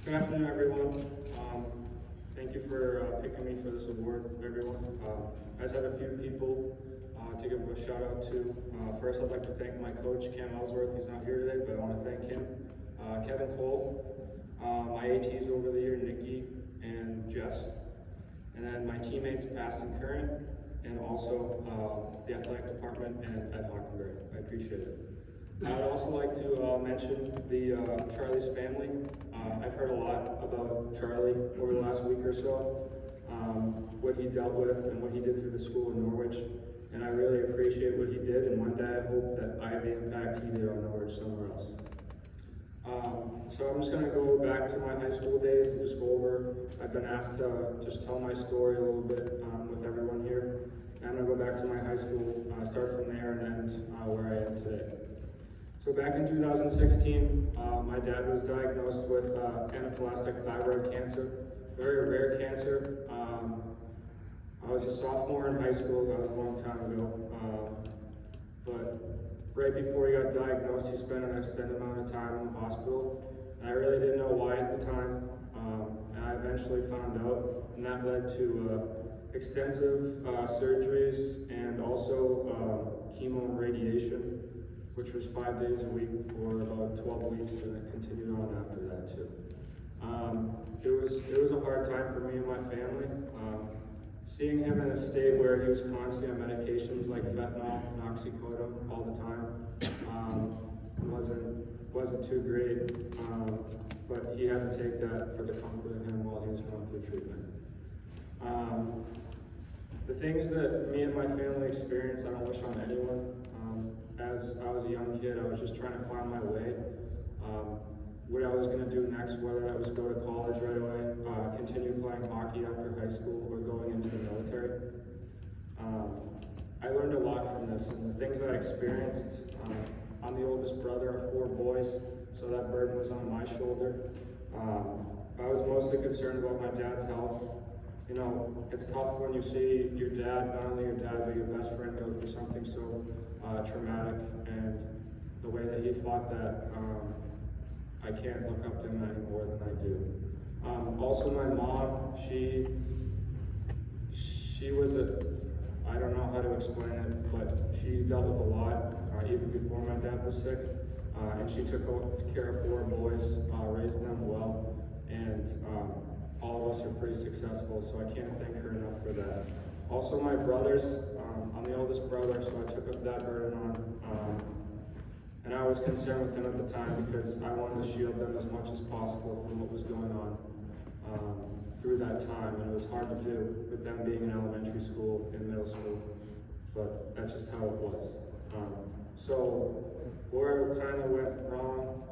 Good afternoon, everyone. Thank you for picking me for this award, everyone. I just have a few people to give a shout out to. First, I'd like to thank my coach, Cam Ellsworth. He's not here today, but I want to thank him. Kevin Cole, my ATs over the year, Nikki and Jess, and then my teammates, past and current, and also the athletic department and Ed Hockenberry. I appreciate it. I would also like to mention the Charlie's family. I've heard a lot about Charlie over the last week or so, what he dealt with and what he did for the school in Norwich, and I really appreciate what he did, and one day I hope that I have the impact he did on Norwich somewhere else. So I'm just going to go back to my high school days and just go over, I've been asked to just tell my story a little bit with everyone here. And I'm going to go back to my high school, start from there and end where I am today. So back in 2016, my dad was diagnosed with anaplastic thyroid cancer, very rare cancer. I was a sophomore in high school, that was a long time ago. But right before he got diagnosed, he spent an extended amount of time in the hospital. And I really didn't know why at the time, and I eventually found out, and that led to extensive surgeries and also chemo and radiation, which was 5 days a week for about 12 weeks, and it continued on after that too. It was a hard time for me and my family. Seeing him in a state where he was constantly on medications like fentanyl and oxycodone all the time wasn't too great, but he had to take that for the comfort of him while he was going through treatment. The things that me and my family experienced, I don't wish on anyone. As I was a young kid, I was just trying to find my way. What I was going to do next, whether that was go to college right away, continue playing hockey after high school, or going into the military. I learned a lot from this, and the things that I experienced. I'm the oldest brother of 4 boys, so that burden was on my shoulder. I was mostly concerned about my dad's health. You know, it's tough when you see your dad, not only your dad, but your best friend go through something so traumatic, and the way that he fought that, I can't look up to him any more than I do. Also, my mom, she was I don't know how to explain it, but she dealt with a lot, even before my dad was sick, and she took care of 4 boys, raised them well, and all of us are pretty successful, so I can't thank her enough for that. Also, my brothers, I'm the oldest brother, so I took up that burden on. And I was concerned with them at the time because I wanted to shield them as much as possible from what was going on through that time. And it was hard to do with them being in elementary school and middle school, but that's just how it was. So where it kind of went wrong,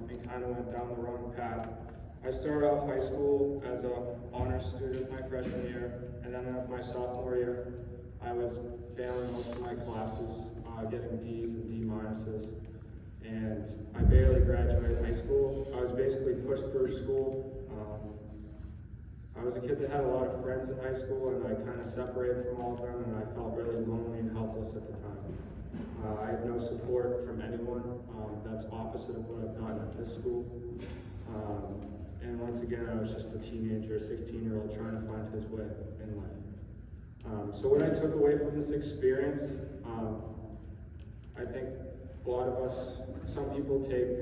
and kind of went down the wrong path, I started off high school as an honors student my freshman year, and then my sophomore year, I was failing most of my classes, getting D's and D minuses, and I barely graduated high school. I was basically pushed through school. I was a kid that had a lot of friends in high school, and I kind of separated from all of them, and I felt really lonely and helpless at the time. I had no support from anyone. That's opposite of what I've gotten at this school. And once again, I was just a teenager, a 16-year-old trying to find his way in life. So what I took away from this experience, I think a lot of us, some people take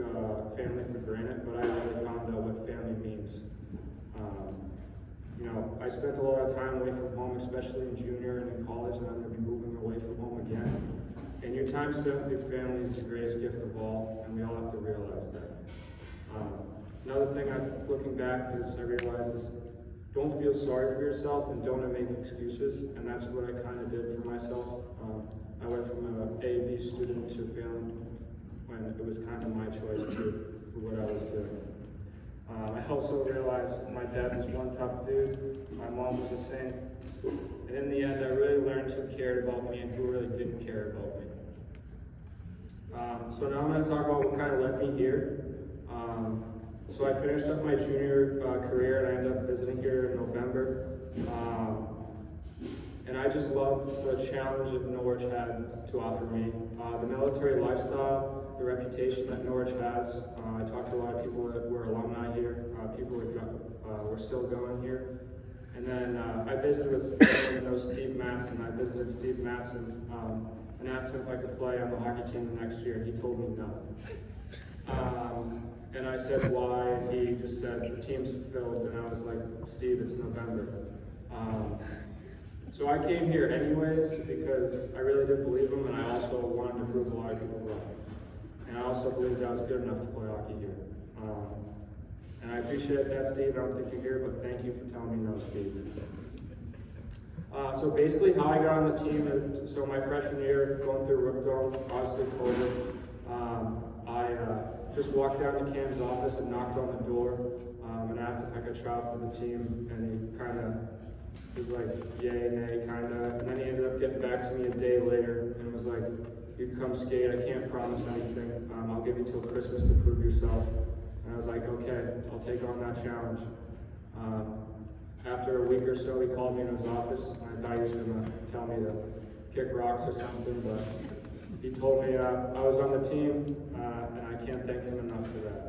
family for granted, but I really found out what family means. You know, I spent a lot of time away from home, especially in junior and in college, and I'm going to be moving away from home again. And your time spent with your family is the greatest gift of all, and we all have to realize that. Another thing looking back is I realized is don't feel sorry for yourself and don't make excuses, and that's what I kind of did for myself. I went from an A, B student to failing when it was kind of my choice too for what I was doing. I also realized my dad was one tough dude, my mom was the same, and in the end I really learned who cared about me and who really didn't care about me. So now I'm going to talk about what kind of led me here. So I finished up my junior career and I ended up visiting here in November. And I just loved the challenge that Norwich had to offer me. The military lifestyle, the reputation that Norwich has. I talked to a lot of people that were alumni here, people we're still going here. And then I visited with Steve Matson. I visited Steve Matson and asked him if I could play on the hockey team the next year, and he told me no. And I said why, and he just said the team's filled, and I was like, Steve, it's November. So I came here anyways because I really did believe him, and I also wanted to prove a lot of people wrong. And I also believed I was good enough to play hockey here. And I appreciate that, Steve. I don't think you're here, but thank you for telling me no, Steve. So basically how I got on the team, so my freshman year, going through Rookdale, obviously COVID, I just walked down to Cam's office and knocked on the door and asked if I could try out for the team, and he kind of was like, yay, nay, kind of, and then he ended up getting back to me a day later and was like, you can come skate, I can't promise anything, I'll give you till Christmas to prove yourself. And I was like, okay, I'll take on that challenge. After a week or so, he called me in his office, and I thought he was going to tell me to kick rocks or something, but he told me I was on the team, and I can't thank him enough for that.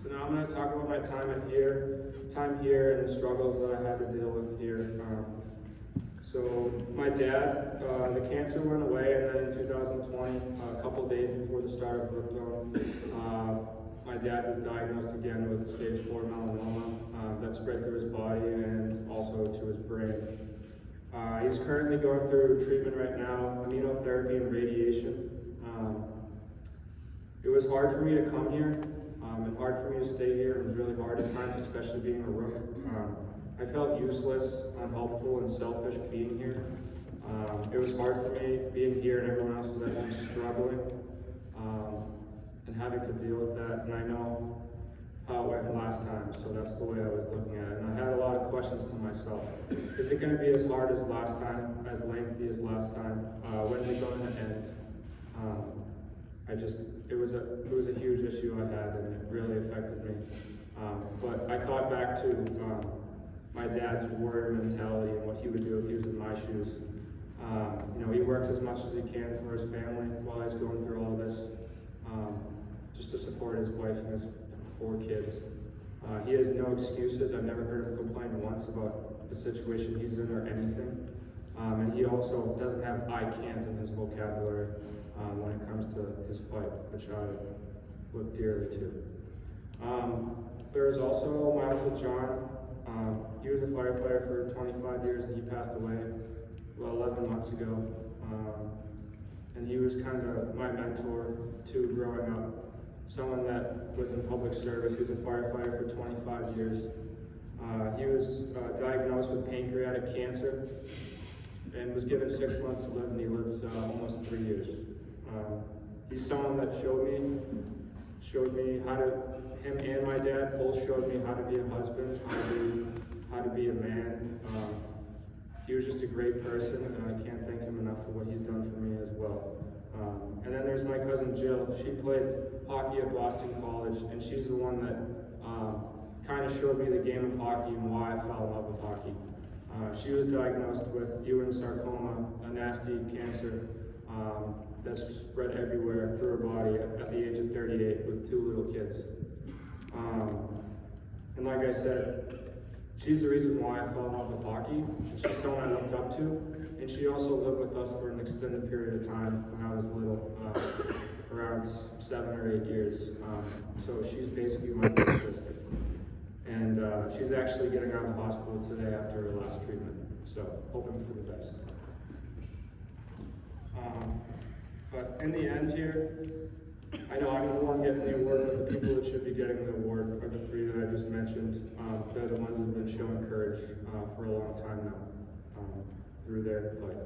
So now I'm going to talk about my time here, and the struggles that I had to deal with here. So my dad, the cancer went away, and then in 2020, a couple days before the start of Rookdale, my dad was diagnosed again with stage 4 melanoma that spread through his body and also to his brain. He's currently going through treatment right now, immunotherapy and radiation. It was hard for me to come here, and hard for me to stay here. It was really hard at times, especially being a rook. I felt useless, unhelpful, and selfish being here. It was hard for me being here and everyone else was at home struggling and having to deal with that. And I know how it went last time, so that's the way I was looking at it. And I had a lot of questions to myself. Is it going to be as hard as last time, as lengthy as last time? When's it going to end? It was a huge issue I had, and it really affected me. But I thought back to my dad's warrior mentality and what he would do if he was in my shoes. He works as much as he can for his family while he's going through all this, just to support his wife and his 4 kids. He has no excuses. I've never heard him complain once about the situation he's in or anything. And he also doesn't have I can't in his vocabulary when it comes to his fight, which I look dearly to. There's also my Uncle John. He was a firefighter for 25 years and he passed away 11 months ago. And he was kind of my mentor too growing up. Someone that was in public service. He was a firefighter for 25 years. He was diagnosed with pancreatic cancer and was given 6 months to live, and he lives almost 3 years. He's someone that showed me how to, him and my dad both showed me how to be a husband, how to be a man. He was just a great person, and I can't thank him enough for what he's done for me as well. And then there's my cousin Jill. She played hockey at Boston College, and she's the one that kind of showed me the game of hockey and why I fell in love with hockey. She was diagnosed with Ewing sarcoma, a nasty cancer that's spread everywhere through her body at the age of 38 with 2 little kids. And like I said, she's the reason why I fell in love with hockey. She's someone I looked up to, and she also lived with us for an extended period of time when I was little, around 7 or 8 years. So she's basically my big sister. And she's actually getting out of the hospital today after her last treatment. So hoping for the best. But in the end here, I know I'm the one getting the award, but the people that should be getting the award are the 3 that I just mentioned. They're the ones that have been showing courage for a long time now through their fight.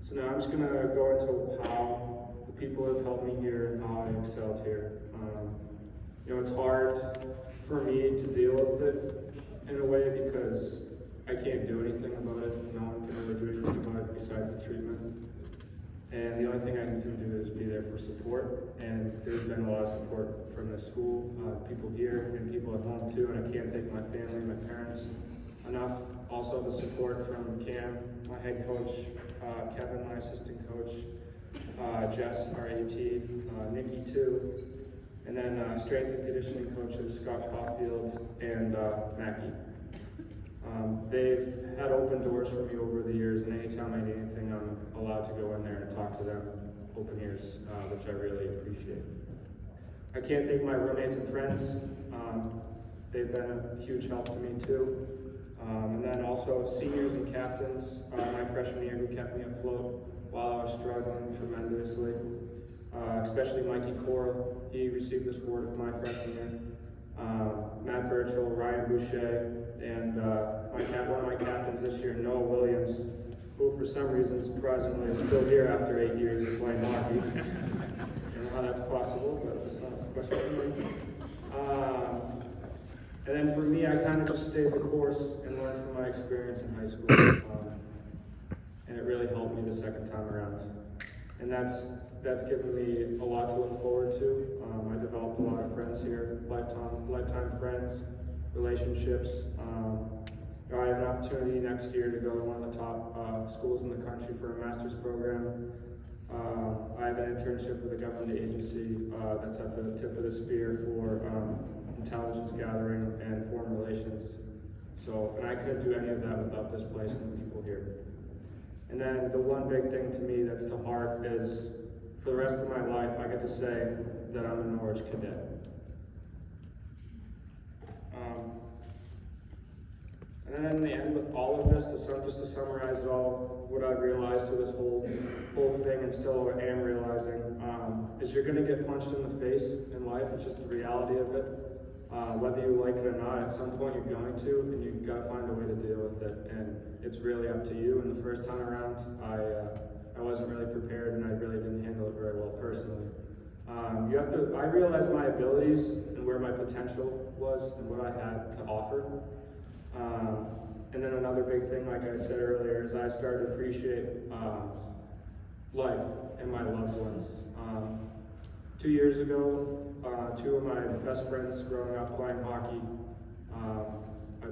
So now I'm just going to go into how the people have helped me here and how I excelled here. It's hard for me to deal with it in a way because I can't do anything about it. No one can really do anything about it besides the treatment. And the only thing I can do is be there for support. And there's been a lot of support from the school, people here, and people at home too. And I can't thank my family, my parents enough. Also the support from Cam, my head coach, Kevin, my assistant coach, Jess, our AT, Nikki too. And then strength and conditioning coaches Scott Caulfield and Mackie. They've had open doors for me over the years, and anytime I need anything, I'm allowed to go in there and talk to them, open ears, which I really appreciate. I can't thank my roommates and friends. They've been a huge help to me too. And then also seniors and captains, my freshman year, who kept me afloat while I was struggling tremendously. Especially Mikey Coral, he received this award of my freshman year. Matt Burchell, Ryan Boucher, and one of my captains this year, Noah Williams, who for some reason surprisingly is still here after 8 years of playing hockey. I don't know how that's possible, but it's not a question for me. And then for me, I kind of just stayed the course and learned from my experience in high school. And it really helped me the second time around. And that's given me a lot to look forward to. I developed a lot of friends here, lifetime friends, relationships. I have an opportunity next year to go to one of the top schools in the country for a master's program. I have an internship with a government agency that's at the tip of the spear for intelligence gathering and foreign relations. And I couldn't do any of that without this place and the people here. And then the one big thing to me that's to heart is, for the rest of my life, I get to say that I'm a Norwich cadet. And then in the end, with all of this, just to summarize it all, what I've realized through this whole thing, and still am realizing, is you're going to get punched in the face in life. It's just the reality of it. Whether you like it or not, at some point you're going to, and you've got to find a way to deal with it. And it's really up to you. And the first time around, I wasn't really prepared, and I really didn't handle it very well personally. I realized my abilities and where my potential was and what I had to offer. And then another big thing, like I said earlier, is I started to appreciate life and my loved ones. 2 years ago, two of my best friends growing up playing hockey, I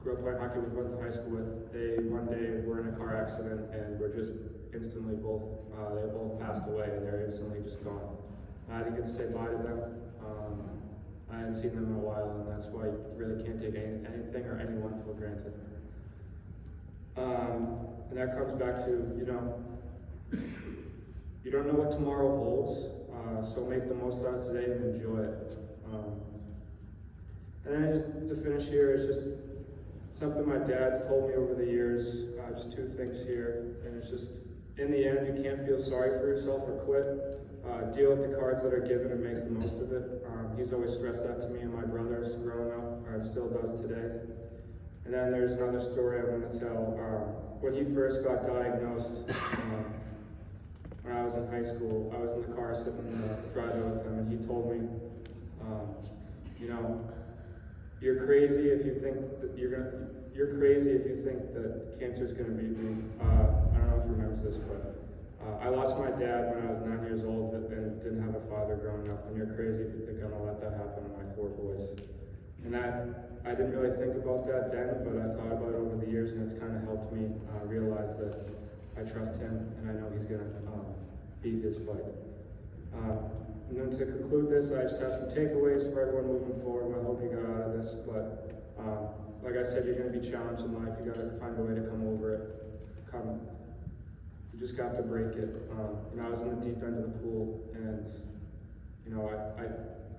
grew up playing hockey with, went to high school with, they one day were in a car accident and were just instantly they both passed away, and they're instantly just gone. I didn't get to say bye to them. I hadn't seen them in a while, and that's why you really can't take anything or anyone for granted. And that comes back to, you don't know what tomorrow holds, so make the most out of today and enjoy it. And then just to finish here, it's just something my dad's told me over the years, just two things here, and it's just, in the end, you can't feel sorry for yourself or quit. Deal with the cards that are given and make the most of it. He's always stressed that to me and my brothers growing up, or still does today. And then there's another story I want to tell. When he first got diagnosed, when I was in high school, I was in the car sitting in the driveway with him, and he told me, you're crazy if you think that you're crazy if you think that cancer's gonna beat me. I don't know if he remembers this, but I lost my dad when I was 9 years old and didn't have a father growing up, and you're crazy if you think I'm gonna let that happen to my 4 boys. And I didn't really think about that then, but I thought about it over the years, and it's kind of helped me realize that I trust him, and I know he's gonna beat his fight. And then to conclude this, I just have some takeaways for everyone moving forward. I hope you got out of this, but like I said, you're gonna be challenged in life. You gotta find a way to come over it. You just got to break it. I was in the deep end of the pool, and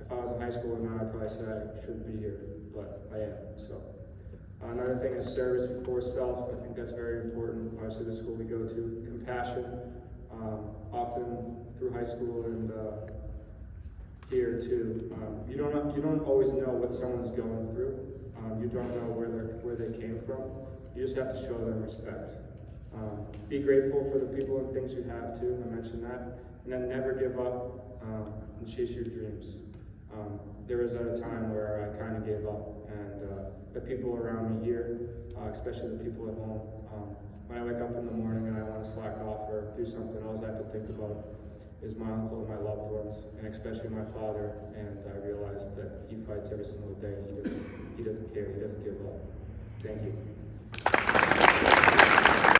if I was in high school now, I'd probably say I shouldn't be here, but I am. So another thing is service before self. I think that's very important. Obviously, the school we go to, compassion. Often through high school and here too, you don't always know what someone's going through. You don't know where they came from. You just have to show them respect. Be grateful for the people and things you have too, I mentioned that. And then never give up and chase your dreams. There was a time where I kind of gave up, and the people around me here, especially the people at home, when I wake up in the morning and I want to slack off or do something else, I have to think about is my uncle and my loved ones, and especially my father. And I realized that he fights every single day. He doesn't care. He doesn't give up. Thank you.